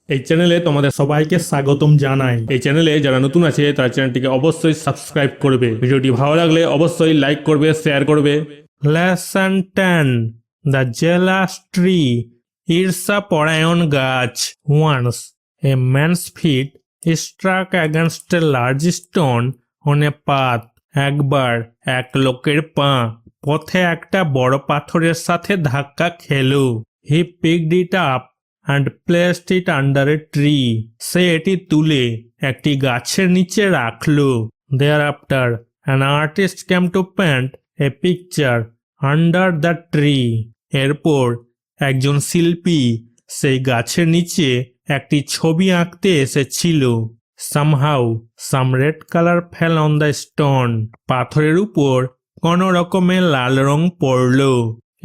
এই চ্যানেলে তোমাদের সবাইকে স্বাগতম জানাই। এই চ্যানেলে যারা নতুন আছে তারা চ্যানেলটিকে অবশ্যই সাবস্ক্রাইব করবে। ভিডিওটি ভালো লাগলে অবশ্যই লাইক করবে, শেয়ার করবে। Lesson 10, the jealous tree. ঈর্ষাপরায়ণ গাছ। Once a man's feet struck against a large stone on a path. একবার এক লোকের পা পথে একটা বড় পাথরের সাথে ধাক্কা খেলো। He picked it up and placed it under a tree. সে এটি তুলে একটি গাছের নিচে রাখলো। Thereafter an artist came to paint a picture under the tree. এরপর একজন শিল্পী সেই গাছের নিচে একটি ছবি আঁকতে এসেছিল। Somehow some red color fell on the stone. পাথরের উপর কোনো রকমে লাল রং পড়ল।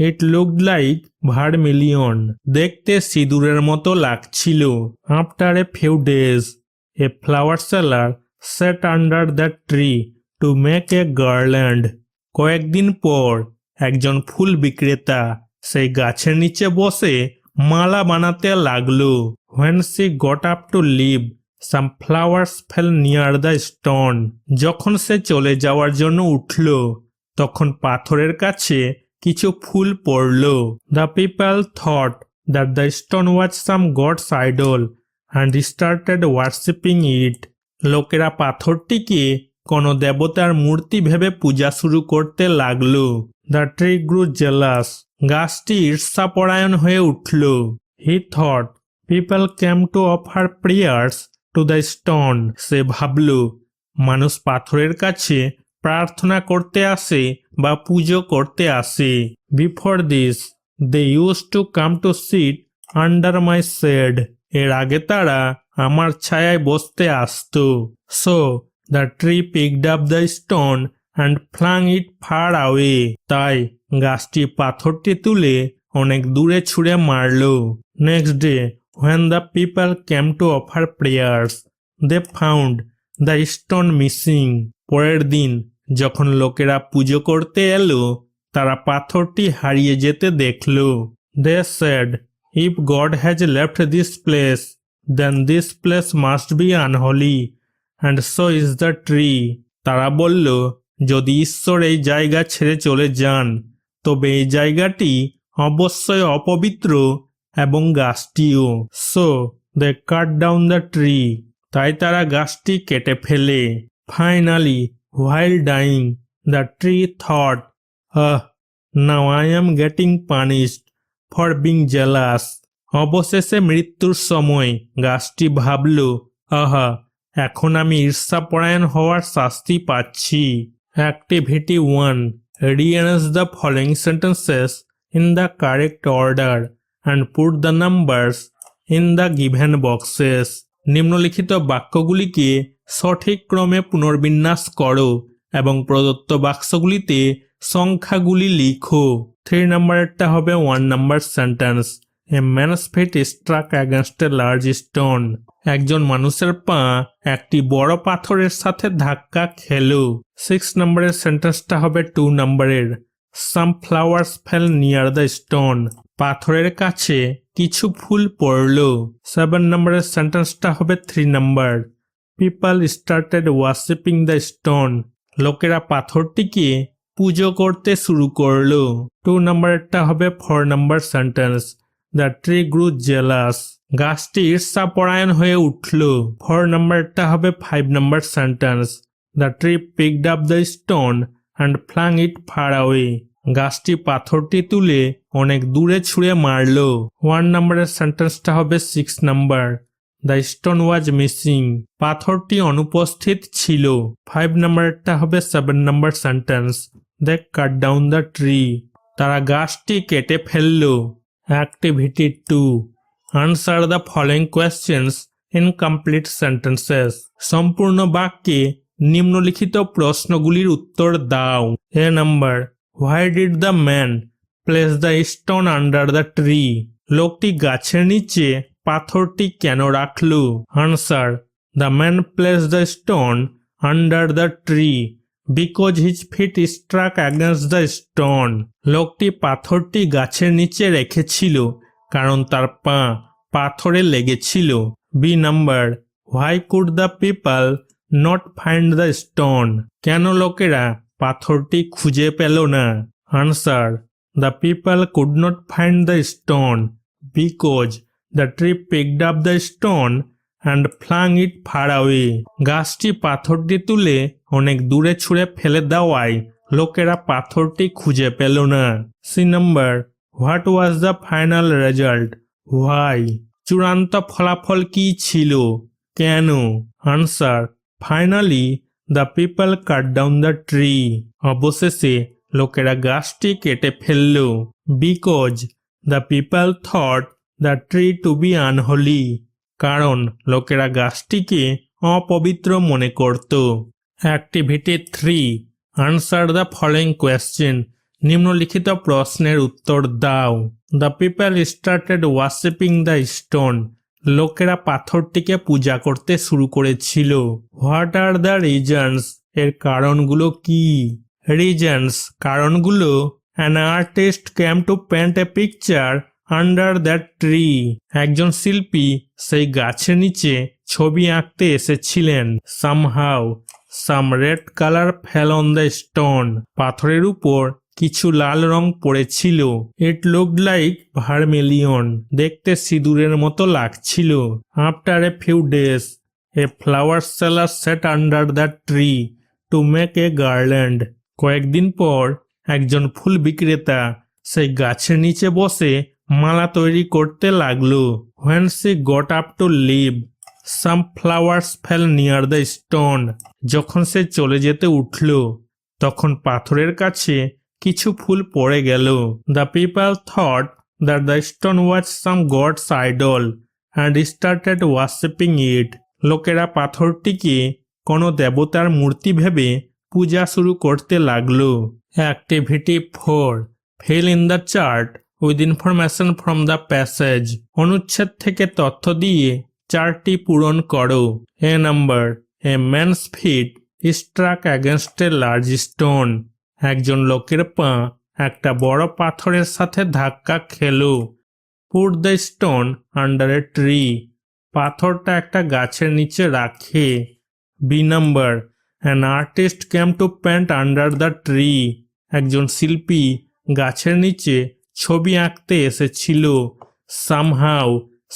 It looked like vermilion. দেখতে সিঁদুরের মতো লাগছিল। After a few days, a flower seller sat under the tree to make a garland. কয়েকদিন পর একজন ফুল বিক্রেতা সেই গাছের নিচে বসে মালা বানাতে লাগলো। When she got up to leave, some flowers fell near the stone. যখন সে চলে যাওয়ার জন্য উঠল তখন পাথরের কাছে কিছু ফুল পড়ল। The people thought that the stone was some god's idol and started worshipping it. লোকেরা পাথরটিকে কোনো দেবতার মূর্তি ভেবে পূজা শুরু করতে লাগলো। The tree grew jealous. গাছটি ঈর্ষাপরায়ণ হয়ে উঠল। He thought people came to offer prayers to the stone. সে ভাবল মানুষ পাথরের কাছে প্রার্থনা করতে আসে বা পুজো করতে আসে। Before this, they used to come to sit under my shade. এর আগে তারা আমার ছায়ায় বসতে আসতো। So the tree picked up the stone and flung it far away. তাই গাছটি পাথরটি তুলে অনেক দূরে ছুঁড়ে মারল। Next day, when the people came to offer prayers, they found the stone missing. পরের দিন যখন লোকেরা পুজো করতে এলো তারা পাথরটি হারিয়ে যেতে দেখল। They said, if God has left this place, then this place must be unholy, and so is the tree. তারা বলল যদি ঈশ্বর এই জায়গা ছেড়ে চলে যান তবে এই জায়গাটি অবশ্যই অপবিত্র এবং গাছটিও। So they cut down the tree. তাই তারা গাছটি কেটে ফেলে। Finally, while dying, the tree thought, now I am getting punished for being jealous. অবশেষে মৃত্যুর সময় গাছটি ভাবল, এখন আমি ঈর্ষাপরায়ণ হওয়ার শাস্তি পাচ্ছি। Activity 1. Rearrange the following sentences in the correct order and put the numbers in the given boxes. নিম্নলিখিত বাক্যগুলিকে সঠিক ক্রমে পুনর্বিন্যাস করো এবং প্রদত্ত বাক্সগুলিতে সংখ্যাগুলি লিখো। 3 নম্বরেরটা হবে 1 number sentence. A man's feet struck against a large stone. একজন মানুষের পা একটি বড় পাথরের সাথে ধাক্কা খেলো। 6 নম্বরের সেন্টেন্সটা হবে 2 নম্বরের। Some flowers fell near the stone. পাথরের কাছে কিছু ফুল পড়ল। 7 নম্বরের সেন্টেন্সটা হবে 3 নম্বর। People started worshipping the stone. লোকেরা পাথরটিকে পুজো করতে শুরু করলো। 2 নম্বরেরটা হবে 4 নম্বর sentence. The tree grew jealous. গাছটি ঈর্ষাপরায়ণ হয়ে উঠল। 4 নম্বরটা হবে 5 নম্বর sentence. The tree picked up the stone and flung it far away. গাছটি পাথরটি তুলে অনেক দূরে ছুঁড়ে মারল। 1 নম্বরের সেন্টেন্সটা হবে 6 নম্বর। The stone was missing. পাথরটি অনুপস্থিত ছিল। 5 নম্বরটা হবে 7 নম্বর sentence. They cut down the tree. তারা গাছটি কেটে ফেলল। Activity 2. Answer the following questions in complete sentences. সম্পূর্ণ বাক্যে নিম্নলিখিত প্রশ্নগুলির উত্তর দাও। A number. Why did the man place the stone under the tree? লোকটি গাছের নিচে পাথরটি কেন রাখল? Answer. The man placed the stone under the tree because his feet struck against the stone. লোকটি পাথরটি গাছের নিচে রেখেছিল কারণ তার পা পাথরে লেগেছিল। B number, why could the people not find the stone? কেন লোকেরা পাথরটি খুঁজে পেল না? Answer, the people could not find the stone because the tree picked up the stone and flung it far away. গাছটি পাথরটি তুলে অনেক দূরে ছুঁড়ে ফেলে দেওয়ায় লোকেরা পাথরটি খুঁজে পেল না। C number, what was the final result? Why? চূড়ান্ত ফলাফল কি ছিল? কেন? Answer, finally the people cut down the tree. অবশেষে লোকেরা গাছটি কেটে ফেলল। Because the people thought the tree to be unholy. কারণ লোকেরা গাছটিকে অপবিত্র মনে করত। Activity 3, answer the following question. নিম্নলিখিত প্রশ্নের উত্তর দাও। The people started worshipping the stone. লোকেরা পাথরটিকে পূজা করতে শুরু করেছিল। What are the reasons? এর কারণগুলো কি? রিজনস, কারণগুলো। An artist came to paint a picture under that tree. একজন শিল্পী সেই গাছের নিচে ছবি আঁকতে এসেছিলেন। Somehow some red colour fell on the stone. পাথরের উপর কিছু লাল রং পড়েছিল। It looked like vermilion. দেখতে সিঁদুরের মতো লাগছিল। After a few days a flower seller sat under the tree to make a garland. কয়েকদিন পর একজন ফুল বিক্রেতা সেই গাছের নিচে বসে মালা তৈরি করতে লাগলো। When she got up to leave some flowers fell near the stone. যখন সে চলে যেতে উঠল তখন পাথরের কাছে কিছু ফুল পড়ে গেল। The people thought that the stone was some god's idol and started worshipping it. লোকেরা পাথরটিকে কোনো দেবতার মূর্তি ভেবে পূজা শুরু করতে লাগলো। Activity 4, fill in the chart with information from the passage. অনুচ্ছেদ থেকে তথ্য দিয়ে চার্টটি পূরণ করো। A number, a man's foot struck against a large stone. একজন লোকের পা একটা বড় পাথরের সাথে ধাক্কা খেলো। Put the stone under a tree. পাথরটা একটা গাছের নিচে রাখে। B number, an artist came to paint under the tree. একজন শিল্পী গাছের নিচে ছবি আঁকতে এসেছিল। Somehow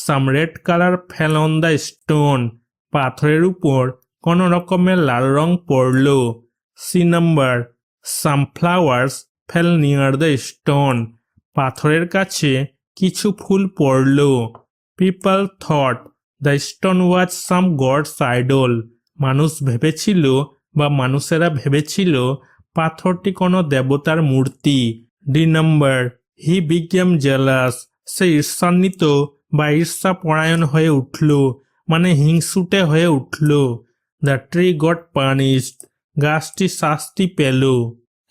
some red colour fell on the stone. পাথরের উপর কোনো রকমের লাল রং পড়ল। C number, some flowers fell near the stone. পাথরের কাছে কিছু ফুল পড়ল। People thought the stone was some god's idol. মানুষ ভেবেছিল বা মানুষেরা ভেবেছিল পাথরটি কোনো দেবতার মূর্তি। D number, he became jealous. সে ঈর্ষান্বিত বা ঈর্ষাপরায়ণ হয়ে উঠল, মানে হিংসুটে হয়ে উঠল। The tree got punished. গাছটি শাস্তি পেল।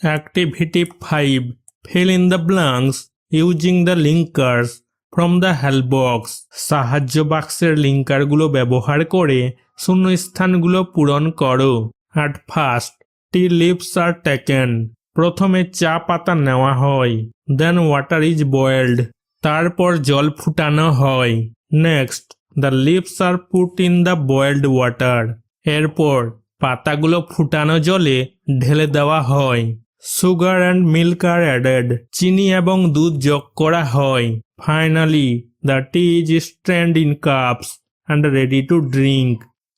Activity 5, fill in the blanks using the linkers from the help box. সাহায্য বাক্সের লিঙ্কারগুলো ব্যবহার করে শূন্যস্থানগুলো পূরণ করো। At first tea leaves are taken. প্রথমে চা পাতা নেওয়া হয়। Then water is boiled. তারপর জল ফুটানো হয়। Next the leaves are put in the boiled water. এরপর পাতাগুলো ফুটানো জলে ঢেলে দেওয়া হয়। Sugar and milk are added. চিনি এবং দুধ যোগ করা হয়। Finally the tea is strained in cups and ready to drink.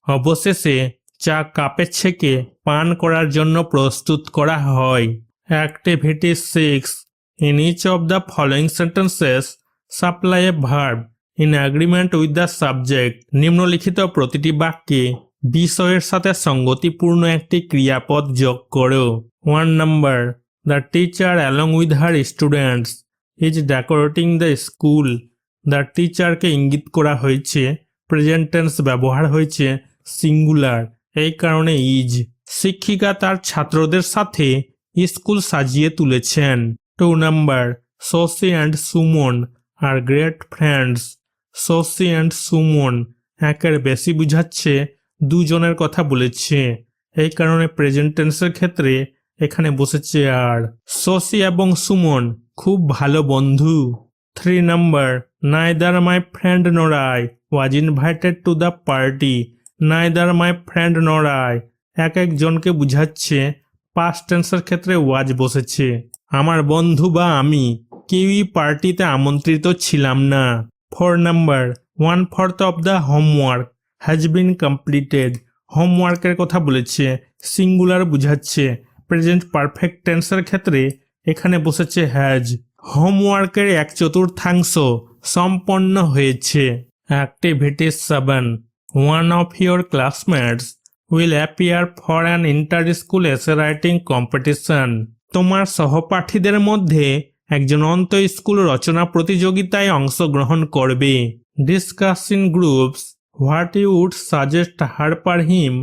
অবশেষে চা কাপে ছেঁকে পান করার জন্য প্রস্তুত করা হয়। Activity 6, in each of the following sentences supply a verb in agreement with the subject. নিম্নলিখিত প্রতিটি বাক্যে বিষয়ের সাথে সঙ্গতিপূর্ণ একটি ক্রিয়াপদ যোগ করো। 1 number, the teacher along with her students is decorating the school. The টিচারকে ইঙ্গিত করা হয়েছে, প্রেজেন্ট টেন্স ব্যবহার হয়েছে সিঙ্গুলার, এই কারণে ইজ। শিক্ষিকা তার ছাত্রদের সাথে স্কুল সাজিয়ে তুলেছেন। 2 number, Shashi and Suman are great friends. Shashi and Suman একের বেশি বুঝাচ্ছে দুজনের কথা বলেছে, এই কারণে প্রেজেন্ট টেন্সের ক্ষেত্রে এখানে বসেছে আর। শশী এবং সুমন খুব ভালো বন্ধু। 3 number, neither my friend nor I was invited to the party. Neither my friend nor I এক একজনকে বুঝাচ্ছে পাস্ট টেন্সের ক্ষেত্রে ওয়াজ বসেছে। আমার বন্ধু বা আমি কেউই পার্টিতে আমন্ত্রিত ছিলাম না। 4 number, 1/4 of the homework has been completed. হোমওয়ার্কের কথা বলেছে, সিঙ্গুলার বুঝাচ্ছে। প্রেজেন্ট পারফেক্ট টেন্সের ক্ষেত্রে এখানে বসেছে হ্যাজ। হোমওয়ার্কের 1/4 সম্পন্ন হয়েছে। Activity 7, one of your classmates will appear for an inter-school essay writing competition. তোমার সহপাঠীদের মধ্যে একজন অন্তঃস্কুল রচনা প্রতিযোগিতায় অংশগ্রহণ করবে। Discuss in groups what you would suggest her per him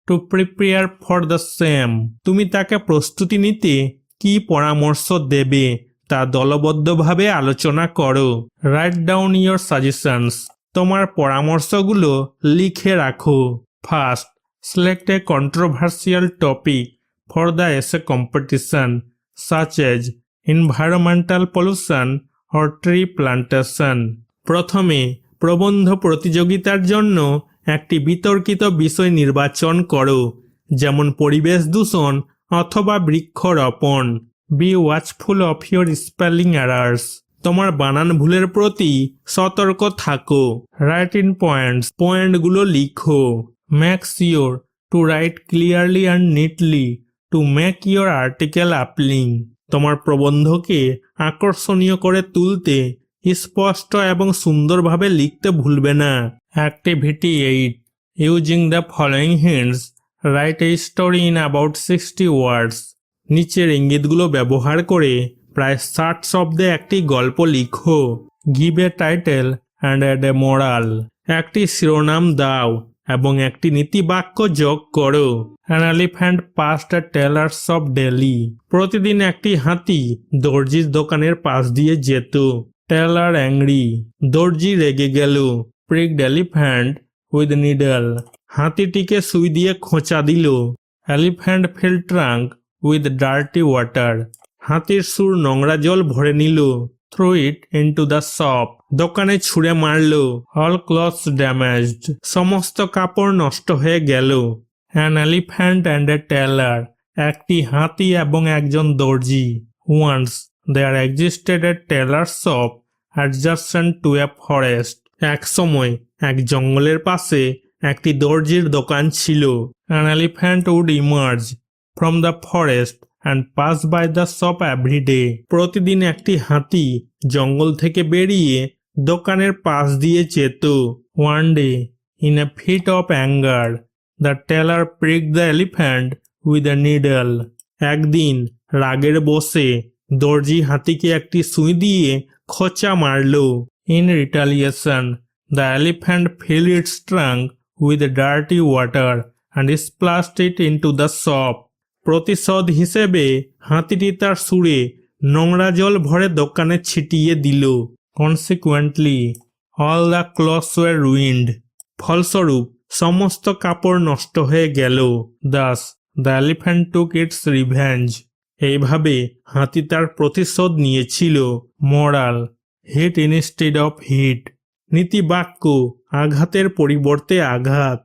to prepare for the same. তুমি তাকে প্রস্তুতি নিতে কি পরামর্শ দেবে তা দলবদ্ধভাবে আলোচনা করো। রাইট ডাউন ইয়োর সাজেশনস, তোমার পরামর্শগুলো লিখে রাখো। First, select A controversial topic for the essay competition such as environmental pollution or tree plantation. প্রথমে প্রবন্ধ প্রতিযোগিতার জন্য একটি বিতর্কিত বিষয় নির্বাচন করো, যেমন পরিবেশ দূষণ অথবা বৃক্ষরোপণ। Be watchful of your spelling errors, তোমার বানান ভুলের প্রতি সতর্ক থাকো। রাইট ইন পয়েন্টস, পয়েন্টগুলো লিখো। Make sure to right clearly and neatly to make your article appealing, তোমার প্রবন্ধকে আকর্ষণীয় করে তুলতে স্পষ্ট এবং সুন্দরভাবে লিখতে ভুলবে না। Activity 8, using the following hints write a story in about 60 ওয়ার্ডস। নিচের ইঙ্গিতগুলো ব্যবহার করে প্রায় 60 শব্দে একটি গল্প লিখো। Give a title and add a moral, একটি শিরোনাম দাও এবং একটি নীতিবাক্য যোগ করো। An elephant passed a tailor's shop daily, প্রতিদিন একটি হাতি দর্জির দোকানের পাশ দিয়ে যেত। টেলার অ্যাংরি, দর্জি রেগে গেল। প্রিকড এলিফ্যান্ট উইথ নিডল, হাতিটিকে সুই দিয়ে খোঁচা দিল। Elephant fill trunk with dirty water, হাতির সুর নোংরা জল ভরে নিল। Throw it into the shop, দোকানে ছুঁড়ে মারল। অল ক্লথস ড্যামেজড, সমস্ত কাপড় নষ্ট হয়ে গেল। An elephant and a tailor, একটি হাতি এবং একজন দর্জি। Once there existed a tailor shop adjacent to a forest, এক সময় এক জঙ্গলের পাশে একটি দর্জির দোকান ছিল। An elephant would emerge from the forest and pass by the shop every day, প্রতিদিন একটি হাতি জঙ্গল থেকে বেরিয়ে দোকানের পাশ দিয়ে যেত। One day in a fit of anger the tailor pricked the elephant with a needle, একদিন রাগের বশে দর্জি হাতিকে একটি সুই দিয়ে খোঁচা মারল। In retaliation the elephant filled its trunk with dirty water and splashed it into the shop, প্রতিশোধ হিসেবে হাতিটি তার সুরে নোংরা জল ভরে দোকানে ছিটিয়ে দিল। Consequently all the clothes were ruined, ফলস্বরূপ সমস্ত কাপড় নষ্ট হয়ে গেল। Thus the elephant took its revenge, এইভাবে হাতি তার প্রতিশোধ নিয়েছিল। Moral hit instead of hit, নীতিবাক্য আঘাতের পরিবর্তে আঘাত।